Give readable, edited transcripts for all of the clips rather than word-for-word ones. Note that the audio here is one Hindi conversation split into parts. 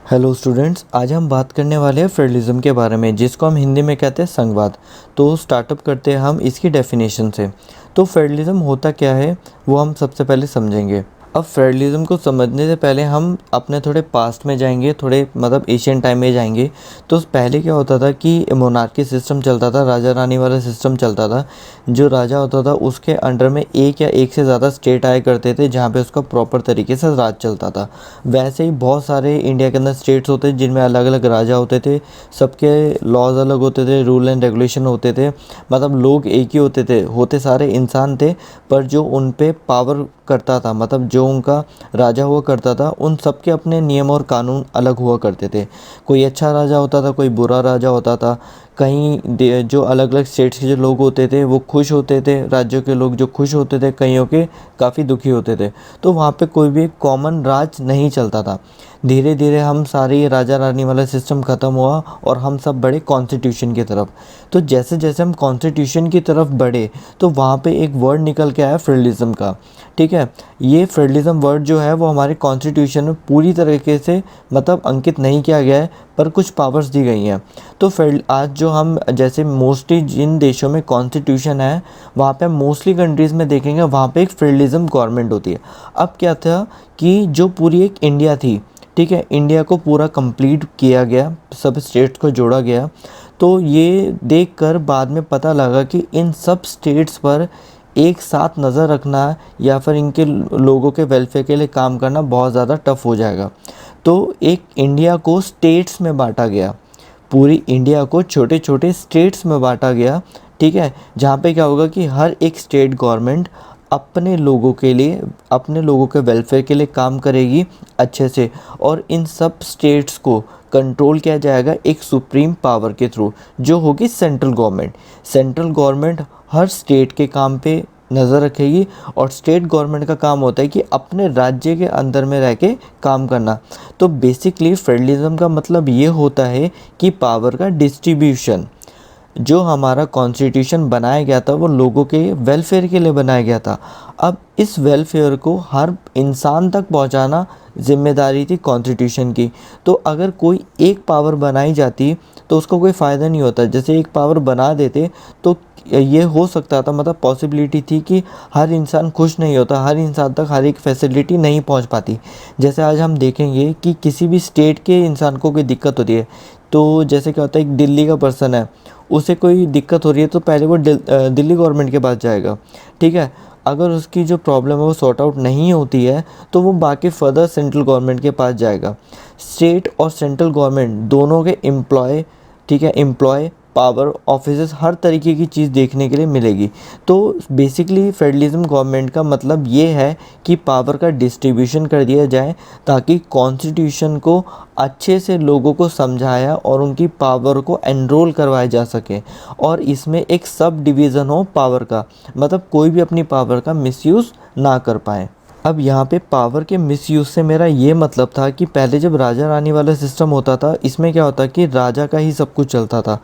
हेलो स्टूडेंट्स, आज हम बात करने वाले हैं फेडरलिज्म के बारे में, जिसको हम हिंदी में कहते हैं संघवाद। तो स्टार्टअप करते हैं हम इसकी डेफिनेशन से। तो फेडरलिज्म होता क्या है वो हम सबसे पहले समझेंगे। अब फेडरलिज्म को समझने से पहले हम अपने थोड़े पास्ट में जाएंगे, थोड़े एशियन टाइम में जाएंगे। तो पहले क्या होता था कि मोनार्की सिस्टम चलता था, राजा रानी वाला सिस्टम चलता था। जो राजा होता था उसके अंडर में एक या एक से ज़्यादा स्टेट आया करते थे, जहाँ पे उसका प्रॉपर तरीके से राज चलता था। वैसे ही बहुत सारे इंडिया के अंदर स्टेट्स होते हैं जिनमें अलग अलग राजा होते थे। सबके लॉज अलग होते थे, रूल एंड रेगुलेशन होते थे। लोग एक ही होते थे, होते सारे इंसान थे, पर जो उन पे पावर करता था, जो उनका राजा हुआ करता था, उन सब के अपने नियम और कानून अलग हुआ करते थे। कोई अच्छा राजा होता था, कोई बुरा राजा होता था। कहीं जो अलग अलग स्टेट्स के जो लोग होते थे वो खुश होते थे, राज्यों के लोग जो खुश होते थे, कईयों के काफ़ी दुखी होते थे। तो वहाँ पे कोई भी कॉमन राज नहीं चलता था। धीरे धीरे हम सारे ये राजा रानी वाला सिस्टम ख़त्म हुआ और हम सब बढ़े कॉन्स्टिट्यूशन की तरफ। तो जैसे जैसे हम कॉन्स्टिट्यूशन की तरफ बढ़े तो वहाँ पे एक वर्ड निकल के आया फेडरलिज्म का। ठीक है, ये फेडरलिज्म वर्ड जो है वो हमारे कॉन्स्टिट्यूशन में पूरी तरीके से अंकित नहीं किया गया है, पर कुछ पावर्स दी गई हैं। तो आज जो हम जैसे मोस्टली जिन देशों में कॉन्स्टिट्यूशन है वहाँ पे हम मोस्टली कंट्रीज़ में देखेंगे वहाँ पे एक फेडरलिज्म गवर्नमेंट होती है। अब क्या था कि जो पूरी एक इंडिया थी, ठीक है, इंडिया को पूरा कंप्लीट किया गया, सब स्टेट्स को जोड़ा गया। तो ये देखकर बाद में पता लगा कि इन सब स्टेट्स पर एक साथ नज़र रखना या फिर इनके लोगों के वेलफेयर के लिए काम करना बहुत ज़्यादा टफ हो जाएगा। तो एक इंडिया को स्टेट्स में बांटा गया, पूरी इंडिया को छोटे छोटे स्टेट्स में बांटा गया। ठीक है, जहाँ पे क्या होगा कि हर एक स्टेट गवर्नमेंट अपने लोगों के लिए, अपने लोगों के वेलफेयर के लिए काम करेगी अच्छे से। और इन सब स्टेट्स को कंट्रोल किया जाएगा एक सुप्रीम पावर के थ्रू, जो होगी सेंट्रल गवर्नमेंट। सेंट्रल गवर्नमेंट हर स्टेट के काम पे नज़र रखेगी और स्टेट गवर्नमेंट का काम होता है कि अपने राज्य के अंदर में रह के काम करना। तो बेसिकली फेडरलिज्म का मतलब ये होता है कि पावर का डिस्ट्रीब्यूशन। जो हमारा कॉन्स्टिट्यूशन बनाया गया था वो लोगों के वेलफेयर के लिए बनाया गया था। अब इस वेलफेयर को हर इंसान तक पहुंचाना जिम्मेदारी थी कॉन्स्टिट्यूशन की। तो अगर कोई एक पावर बनाई जाती तो उसको कोई फ़ायदा नहीं होता। जैसे एक पावर बना देते तो ये हो सकता था, पॉसिबिलिटी थी कि हर इंसान खुश नहीं होता, हर इंसान तक हर एक फैसिलिटी नहीं पहुंच पाती। जैसे आज हम देखेंगे कि किसी भी स्टेट के इंसान को कोई दिक्कत होती है, तो जैसे क्या होता है, एक दिल्ली का पर्सन है, उसे कोई दिक्कत हो रही है तो पहले वो दिल्ली गवर्नमेंट के पास जाएगा। ठीक है, अगर उसकी जो प्रॉब्लम है वो सॉर्ट आउट नहीं होती है तो वो बाकी फर्दर सेंट्रल गवर्नमेंट के पास जाएगा। स्टेट और सेंट्रल गवर्नमेंट दोनों के एम्प्लॉय, ठीक है, एम्प्लॉय, पावर, ऑफिसेस, हर तरीके की चीज़ देखने के लिए मिलेगी। तो बेसिकली फेडरलिज्म गवर्नमेंट का मतलब ये है कि पावर का डिस्ट्रीब्यूशन कर दिया जाए ताकि कॉन्स्टिट्यूशन को अच्छे से लोगों को समझाया और उनकी पावर को एनरोल करवाया जा सके। और इसमें एक सब डिवीज़न हो पावर का, कोई भी अपनी पावर का मिसयूज़ ना कर पाए। अब यहाँ पे पावर के मिसयूज़ से मेरा ये मतलब था कि पहले जब राजा रानी वाला सिस्टम होता था, इसमें क्या होता कि राजा का ही सब कुछ चलता था।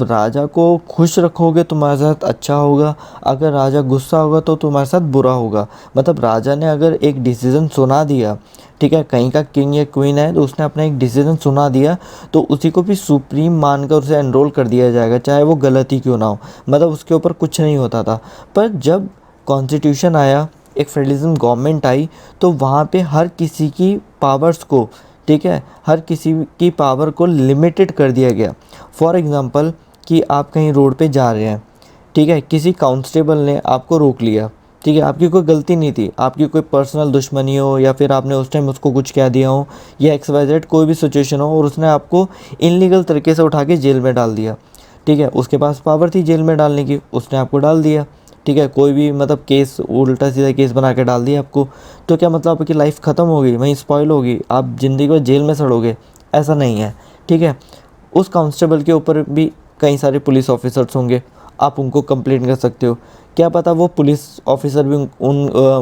राजा को खुश रखोगे तुम्हारे साथ अच्छा होगा, अगर राजा गुस्सा होगा तो तुम्हारे साथ बुरा होगा। राजा ने अगर एक डिसीज़न सुना दिया, ठीक है, कहीं का किंग या क्वीन है तो उसने अपना एक डिसीज़न सुना दिया तो उसी को भी सुप्रीम मानकर उसे एनरोल कर दिया जाएगा, चाहे वो गलत ही क्यों ना हो। उसके ऊपर कुछ नहीं होता था। पर जब कॉन्स्टिट्यूशन आया, एक फेडरलिज्म गवर्नमेंट आई, तो वहाँ पे हर किसी की पावर्स को, ठीक है, हर किसी की पावर को लिमिटेड कर दिया गया। फॉर एग्ज़ाम्पल कि आप कहीं रोड पे जा रहे हैं, ठीक है, किसी कांस्टेबल ने आपको रोक लिया, ठीक है, आपकी कोई गलती नहीं थी, आपकी कोई पर्सनल दुश्मनी हो या फिर आपने उस टाइम उसको कुछ कह दिया हो या XYZ कोई भी सिचुएशन हो और उसने आपको इनलीगल तरीके से उठा के जेल में डाल दिया। ठीक है, उसके पास पावर थी जेल में डालने की, उसने आपको डाल दिया। ठीक है, कोई भी केस, उल्टा सीधा केस बना के डाल दिया आपको, तो क्या आपकी लाइफ ख़त्म होगी, वहीं स्पॉइल होगी, आप ज़िंदगी भर जेल में सड़ोगे? ऐसा नहीं है। ठीक है, उस कांस्टेबल के ऊपर भी कई सारे पुलिस ऑफिसर्स होंगे, आप उनको कंप्लेंट कर सकते हो। क्या पता वो पुलिस ऑफिसर भी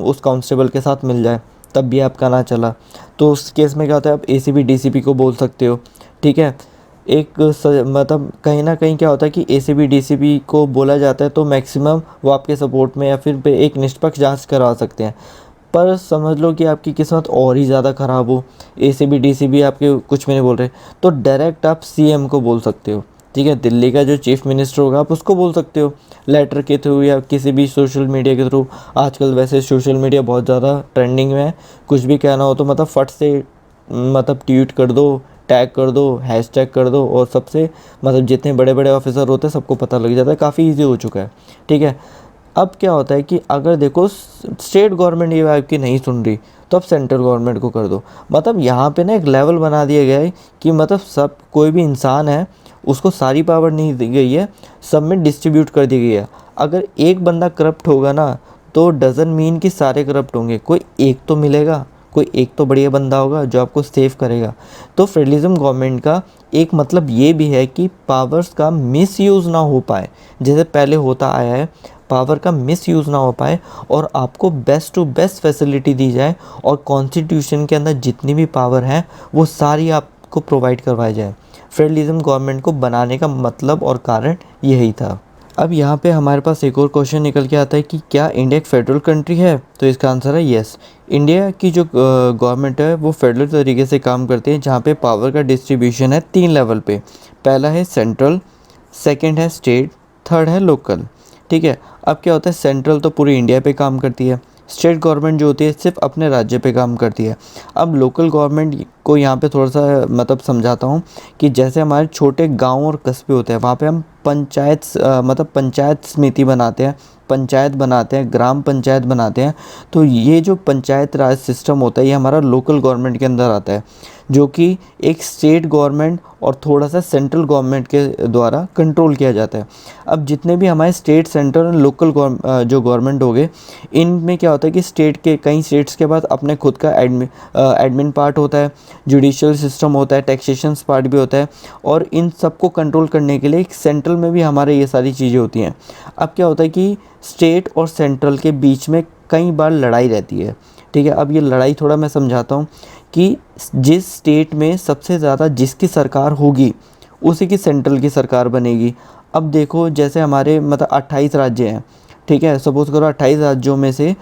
उस कांस्टेबल के साथ मिल जाए, तब भी आपका ना चला, तो उस केस में क्या होता है, आप ACP DCP को बोल सकते हो। ठीक है, कहीं ना कहीं क्या होता है कि ACP DCP को बोला जाता है तो मैक्सिमम वो आपके सपोर्ट में या फिर पे एक निष्पक्ष जांच करवा सकते हैं। पर समझ लो कि आपकी किस्मत और ही ज़्यादा ख़राब हो, एसीबी डीसीबी आपके कुछ भी नहीं बोल रहे, तो डायरेक्ट आप सीएम को बोल सकते हो। ठीक है, दिल्ली का जो चीफ मिनिस्टर होगा आप उसको बोल सकते हो, लेटर के थ्रू या किसी भी सोशल मीडिया के थ्रू। आजकल वैसे सोशल मीडिया बहुत ज़्यादा ट्रेंडिंग में है, कुछ भी कहना हो तो मतलब फट से मतलब ट्वीट कर दो, टैग कर दो, हैशटैग कर दो, और सबसे मतलब जितने बड़े बड़े ऑफिसर होते हैं सबको पता लग जाता है, काफ़ी ईजी हो चुका है। ठीक है, अब क्या होता है कि अगर देखो स्टेट गवर्नमेंट ये आपकी नहीं सुन रही, तो अब सेंट्रल गवर्नमेंट को कर दो। मतलब यहाँ पे ना एक लेवल बना दिया गया है कि मतलब सब कोई भी इंसान है उसको सारी पावर नहीं दी गई है, सब में डिस्ट्रीब्यूट कर दी गई है। अगर एक बंदा करप्ट होगा ना, तो डजन मीन कि सारे करप्ट होंगे, कोई एक तो मिलेगा, कोई एक तो बढ़िया बंदा होगा जो आपको सेव करेगा। तो फेडरलिज्म गवर्नमेंट का एक मतलब ये भी है कि पावर्स का मिसयूज़ ना हो पाए, जैसे पहले होता आया है, पावर का मिसयूज़ ना हो पाए और आपको बेस्ट टू बेस्ट फैसिलिटी दी जाए, और कॉन्स्टिट्यूशन के अंदर जितनी भी पावर है वो सारी आपको प्रोवाइड करवाई जाए। फेडरलिज्म गवर्नमेंट को बनाने का मतलब और कारण यही था। अब यहाँ पे हमारे पास एक और क्वेश्चन निकल के आता है कि क्या इंडिया एक फेडरल कंट्री है? तो इसका आंसर है यस। इंडिया की जो गवर्नमेंट है वो फेडरल तरीके से काम करती है, जहाँ पे पावर का डिस्ट्रीब्यूशन है 3 लेवल पे। पहला है सेंट्रल, सेकंड है स्टेट, थर्ड है लोकल। ठीक है, अब क्या होता है, सेंट्रल तो पूरी इंडिया पे काम करती है, स्टेट गवर्नमेंट जो होती है सिर्फ अपने राज्य पे काम करती है। अब लोकल गवर्नमेंट को यहाँ पे थोड़ा सा मतलब समझाता हूँ कि जैसे हमारे छोटे गांव और कस्बे होते हैं, वहाँ पे हम मतलब पंचायत समिति बनाते हैं, पंचायत बनाते हैं, ग्राम पंचायत बनाते हैं। तो ये जो पंचायत राज सिस्टम होता है ये हमारा लोकल गवर्नमेंट के अंदर आता है, जो कि एक स्टेट गवर्नमेंट और थोड़ा सा सेंट्रल गवर्नमेंट के द्वारा कंट्रोल किया जाता है। अब जितने भी हमारे स्टेट, सेंट्रल और लोकल जो गवर्नमेंट हो गए, इनमें क्या होता है कि स्टेट के कई स्टेट्स के पास अपने खुद का एडमिन पार्ट होता है, जुडिशियल सिस्टम होता है, टैक्सेशन पार्ट भी होता है, और इन सबको कंट्रोल करने के लिए एक सेंट्रल में भी हमारे ये सारी चीज़ें होती हैं। अब क्या होता है कि स्टेट और सेंट्रल के बीच में कई बार लड़ाई रहती है। ठीक है, अब ये लड़ाई थोड़ा मैं समझाता हूँ कि जिस स्टेट में सबसे ज़्यादा जिसकी सरकार होगी उसी की सेंट्रल की सरकार बनेगी। अब देखो जैसे हमारे मतलब 28 राज्य हैं, ठीक है, सपोज़ करो 28 राज्यों में से,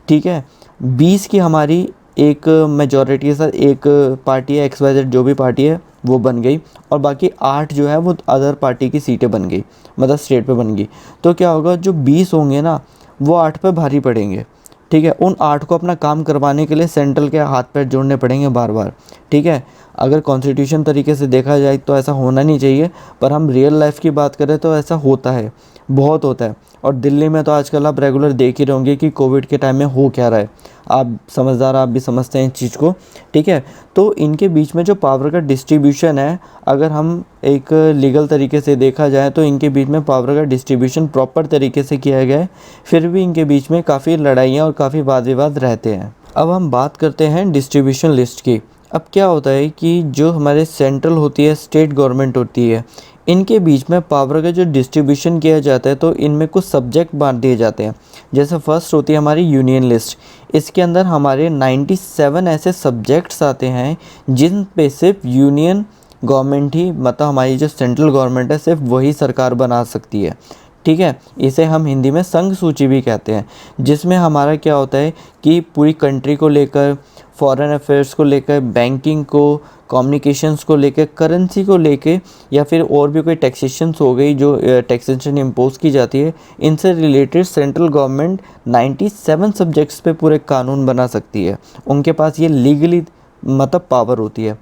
ठीक है, 20 की हमारी एक मेजॉरिटी के साथ एक पार्टी है, XYZ जो भी पार्टी है वो बन गई, और बाकी 8 जो है वो अदर पार्टी की सीटें बन गई, मतलब स्टेट पे बन गई। तो क्या होगा, जो 20 होंगे ना वो 8 पे भारी पड़ेंगे। ठीक है, उन 8 को अपना काम करवाने के लिए सेंट्रल के हाथ पैर जोड़ने पड़ेंगे बार बार। ठीक है, अगर कॉन्स्टिट्यूशन तरीके से देखा जाए तो ऐसा होना नहीं चाहिए, पर हम रियल लाइफ की बात करें तो ऐसा होता है, बहुत होता है। और दिल्ली में तो आजकल आप रेगुलर देख ही रहोगे कि कोविड के टाइम में हो क्या रहा है। आप समझदार, आप भी समझते हैं इस चीज़ को। ठीक है, तो इनके बीच में जो पावर का डिस्ट्रीब्यूशन है, अगर हम एक लीगल तरीके से देखा जाए तो इनके बीच में पावर का डिस्ट्रीब्यूशन प्रॉपर तरीके से किया गया है, फिर भी इनके बीच में काफ़ी लड़ाइयाँ और काफ़ी वाद विवाद रहते हैं। अब हम बात करते हैं डिस्ट्रीब्यूशन लिस्ट की। अब क्या होता है कि जो हमारे सेंट्रल होती है, स्टेट गवर्नमेंट होती है, इनके बीच में पावर का जो डिस्ट्रीब्यूशन किया जाता है तो इनमें कुछ सब्जेक्ट बांट दिए जाते हैं। जैसे फर्स्ट होती है हमारी यूनियन लिस्ट, इसके अंदर हमारे 97 ऐसे सब्जेक्ट्स आते हैं जिन पे सिर्फ यूनियन गवर्नमेंट ही, मतलब हमारी जो सेंट्रल गवर्नमेंट है, सिर्फ वही सरकार बना सकती है। ठीक है, इसे हम हिंदी में संघ सूची भी कहते हैं, जिसमें हमारा क्या होता है कि पूरी कंट्री को लेकर, फॉरेन अफेयर्स को लेकर, बैंकिंग को, कम्युनिकेशंस को लेकर, करेंसी को लेकर, या फिर और भी कोई टैक्सेशंस हो गई जो टैक्सेशन इम्पोज की जाती है, इनसे रिलेटेड सेंट्रल गवर्नमेंट 97 सब्जेक्ट्स पे पूरे कानून बना सकती है। उनके पास ये लीगली मतलब पावर होती है।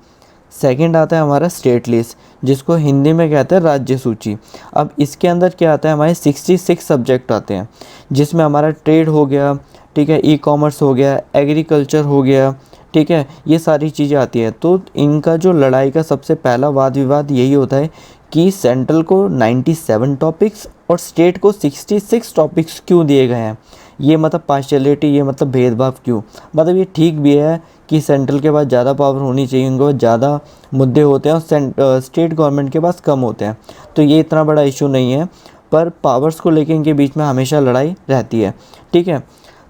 सेकंड आता है हमारा स्टेट लिस्ट, जिसको हिंदी में कहते हैं राज्य सूची। अब इसके अंदर क्या आता है, हमारे 66 सब्जेक्ट आते हैं, जिसमें हमारा ट्रेड हो गया, ठीक है, ई कॉमर्स हो गया, एग्रीकल्चर हो गया, ठीक है, ये सारी चीज़ें आती हैं। तो इनका जो लड़ाई का सबसे पहला वाद विवाद यही होता है कि सेंट्रल को 97 टॉपिक्स और स्टेट को 66 टॉपिक्स क्यों दिए गए हैं। ये मतलब पार्शियलिटी, ये मतलब भेदभाव क्यों। मतलब ये ठीक भी है कि सेंट्रल के पास ज़्यादा पावर होनी चाहिए, उनके पास ज़्यादा मुद्दे होते हैं और स्टेट गवर्नमेंट के पास कम होते हैं, तो ये इतना बड़ा इशू नहीं है, पर पावर्स को लेकर इनके बीच में हमेशा लड़ाई रहती है। ठीक है,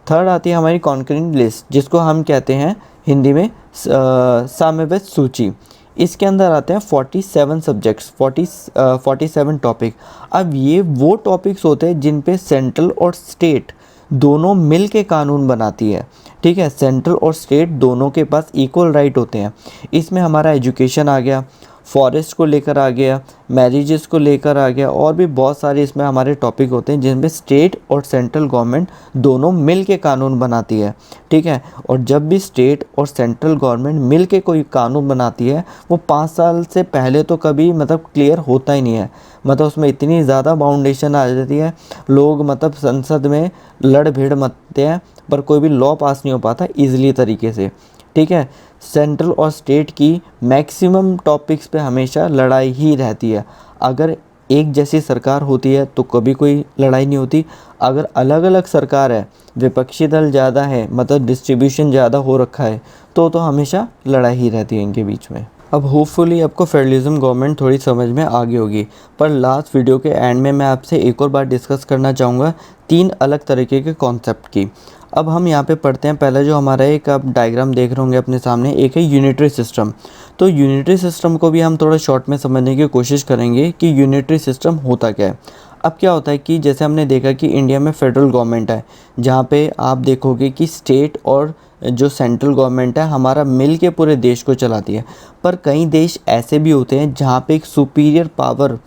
थर्ड आती है हमारी कॉन्करेंट लिस्ट, जिसको हम कहते हैं हिंदी में साम्यवस्थ सूची। इसके अंदर आते हैं 47 सब्जेक्ट्स, 47 टॉपिक। अब ये वो टॉपिक्स होते हैं जिन पे सेंट्रल और स्टेट दोनों मिल के कानून बनाती है। ठीक है, सेंट्रल और स्टेट दोनों के पास इक्वल राइट होते हैं। इसमें हमारा एजुकेशन आ गया, फॉरेस्ट को लेकर आ गया, मैरिजेस को लेकर आ गया, और भी बहुत सारे इसमें हमारे टॉपिक होते हैं जिनमें स्टेट और सेंट्रल गवर्नमेंट दोनों मिल के कानून बनाती है। ठीक है, और जब भी स्टेट और सेंट्रल गवर्नमेंट मिल के कोई कानून बनाती है वो 5 साल से पहले तो कभी मतलब क्लियर होता ही नहीं है। मतलब उसमें इतनी ज़्यादा बाउंडेशन आ जाती है, लोग मतलब संसद में लड़ भिड़ मचते हैं पर कोई भी लॉ पास नहीं हो पाता ईजिली तरीके से। ठीक है, सेंट्रल और स्टेट की मैक्सिमम टॉपिक्स पे हमेशा लड़ाई ही रहती है। अगर एक जैसी सरकार होती है तो कभी कोई लड़ाई नहीं होती। अगर अलग अलग सरकार है, विपक्षी दल ज़्यादा है, मतलब डिस्ट्रीब्यूशन ज़्यादा हो रखा है, तो हमेशा लड़ाई ही रहती है इनके बीच में। अब होपफुली आपको फेडरलिज्म गवर्नमेंट थोड़ी समझ में आ गई होगी, पर लास्ट वीडियो के एंड में मैं आपसे एक और बार डिस्कस करना चाहूँगा 3 अलग तरीके के कॉन्सेप्ट की। अब हम यहाँ पे पढ़ते हैं। पहला जो हमारा एक आप डायग्राम देख रहे होंगे अपने सामने, एक है यूनिटरी सिस्टम। तो यूनिटरी सिस्टम को भी हम थोड़ा शॉर्ट में समझने की कोशिश करेंगे कि यूनिटरी सिस्टम होता क्या है। अब क्या होता है कि जैसे हमने देखा कि इंडिया में फेडरल गवर्नमेंट है, जहाँ पे आप देखोगे कि स्टेट और जो सेंट्रल गवर्नमेंट है हमारा मिल के पूरे देश को चलाती है। पर कई देश ऐसे भी होते हैं जहाँ पे एक सुपीरियर पावर,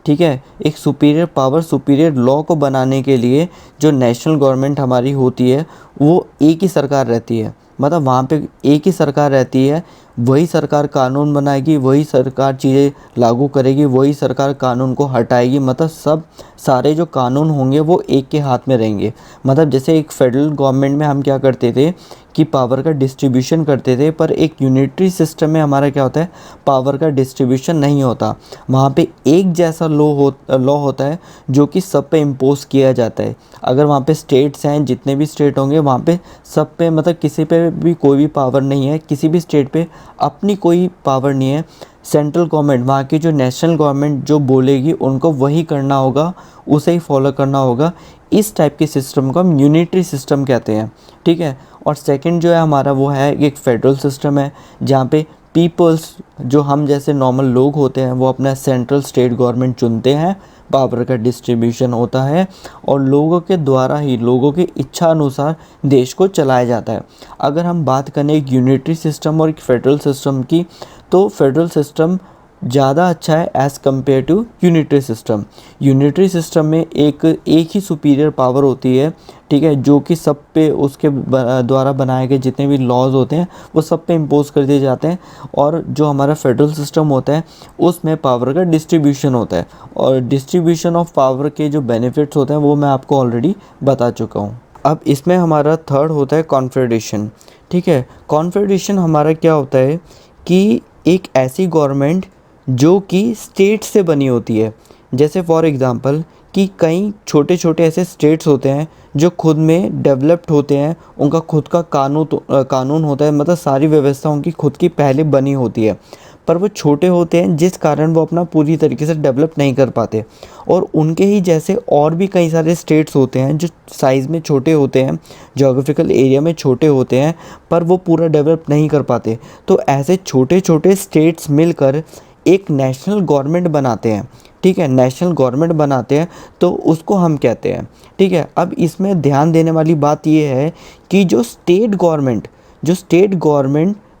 ठीक है, एक सुपीरियर पावर, सुपीरियर लॉ को बनाने के लिए जो नेशनल गवर्नमेंट हमारी होती है वो एक ही सरकार रहती है। मतलब वहाँ पे एक ही सरकार रहती है, वही सरकार कानून बनाएगी, वही सरकार चीज़ें लागू करेगी, वही सरकार कानून को हटाएगी। मतलब सब सारे जो कानून होंगे वो एक के हाथ में रहेंगे। मतलब जैसे एक फेडरल गवर्नमेंट में हम क्या करते थे कि पावर का डिस्ट्रीब्यूशन करते थे, पर एक यूनिटरी सिस्टम में हमारा क्या होता है, पावर का डिस्ट्रीब्यूशन नहीं होता। वहाँ पे एक जैसा लॉ होता है जो कि सब पे इम्पोज किया जाता है। अगर वहाँ पे स्टेट्स हैं, जितने भी स्टेट होंगे वहाँ पे सब पे, मतलब किसी पे भी कोई भी पावर नहीं है, किसी भी स्टेट पे अपनी कोई पावर नहीं है। सेंट्रल गवर्नमेंट, वहाँ की जो नेशनल गवर्नमेंट जो बोलेगी उनको वही करना होगा, उसे ही फॉलो करना होगा। इस टाइप के सिस्टम को हम यूनिटरी सिस्टम कहते हैं। ठीक है, और सेकंड जो है हमारा वो है एक फेडरल सिस्टम है, जहाँ पे पीपल्स, जो हम जैसे नॉर्मल लोग होते हैं, वो अपना सेंट्रल स्टेट गवर्नमेंट चुनते हैं, पावर का डिस्ट्रीब्यूशन होता है और लोगों के द्वारा ही, लोगों की इच्छा अनुसार देश को चलाया जाता है। अगर हम बात करें एक यूनिटरी सिस्टम और एक फेडरल सिस्टम की, तो फेडरल सिस्टम ज़्यादा अच्छा है as compare to unitary system. Unitary system में एक ही सुपीरियर पावर होती है, ठीक है, जो कि सब पे उसके द्वारा बनाए गए जितने भी लॉज होते हैं वो सब पे इम्पोज कर दिए जाते हैं। और जो हमारा फेडरल सिस्टम होता है उसमें पावर का डिस्ट्रीब्यूशन होता है, और डिस्ट्रीब्यूशन ऑफ पावर के जो बेनिफिट्स होते हैं वो मैं आपको ऑलरेडी बता चुका हूँ। अब इसमें हमारा थर्ड होता है कॉन्फेडरेशन। ठीक है, कॉन्फेडरेशन हमारा क्या होता है कि एक ऐसी गवर्नमेंट जो कि स्टेट से बनी होती है। जैसे फॉर एग्ज़ाम्पल कि कई छोटे छोटे ऐसे स्टेट्स होते हैं जो खुद में डेवलप्ड होते हैं, उनका खुद का कानून होता है, मतलब सारी व्यवस्था उनकी खुद की पहले बनी होती है, पर वो छोटे होते हैं जिस कारण वो अपना पूरी तरीके से डेवलप नहीं कर पाते। और उनके ही जैसे और भी कई सारे स्टेट्स होते हैं जो साइज़ में छोटे होते हैं, जोग्राफिकल एरिया में छोटे होते हैं, पर वो पूरा डेवलप नहीं कर पाते। तो ऐसे छोटे छोटे स्टेट्स मिलकर एक नेशनल गवर्नमेंट बनाते हैं। ठीक है, नेशनल गवर्नमेंट बनाते हैं तो उसको हम कहते हैं। ठीक है, अब इसमें ध्यान देने वाली बात ये है कि जो स्टेट गवर्नमेंट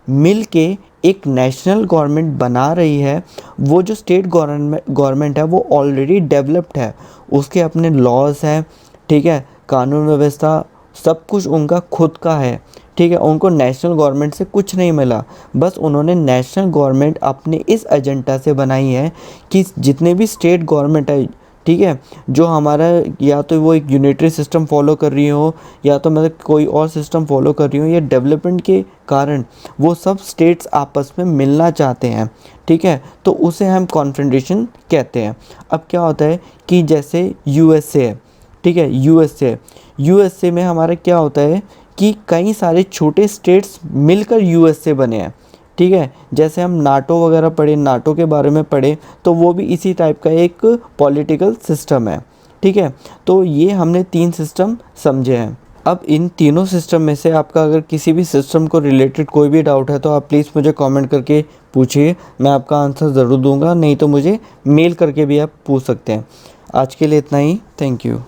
मिल के एक नेशनल गवर्नमेंट बना रही है, वो जो स्टेट गवर्नमेंट है वो ऑलरेडी डेवलप्ड है, उसके अपने लॉज हैं, ठीक है, कानून व्यवस्था सब कुछ उनका खुद का है। ठीक है, उनको नेशनल गवर्नमेंट से कुछ नहीं मिला, बस उन्होंने नेशनल गवर्नमेंट अपने इस एजेंडा से बनाई है कि जितने भी स्टेट गवर्नमेंट है, ठीक है, जो हमारा या तो वो एक यूनिटरी सिस्टम फॉलो कर रही हो या तो मतलब कोई और सिस्टम फॉलो कर रही हो, या डेवलपमेंट के कारण वो सब स्टेट्स आपस में मिलना चाहते हैं। ठीक है, तो उसे हम कॉन्फेडरेशन कहते हैं। अब क्या होता है कि जैसे यूएसए है, ठीक है, यूएसए में हमारा क्या होता है कि कई सारे छोटे स्टेट्स मिलकर यूएसए बने हैं। ठीक है, जैसे हम नाटो वगैरह पढ़े, नाटो के बारे में पढ़े, तो वो भी इसी टाइप का एक पॉलिटिकल सिस्टम है। ठीक है, तो ये हमने 3 सिस्टम समझे हैं। अब इन तीनों सिस्टम में से आपका अगर किसी भी सिस्टम को रिलेटेड कोई भी डाउट है तो आप प्लीज़ मुझे कमेंट करके पूछिए, मैं आपका आंसर ज़रूर दूंगा, नहीं तो मुझे मेल करके भी आप पूछ सकते हैं। आज के लिए इतना ही, थैंक यू।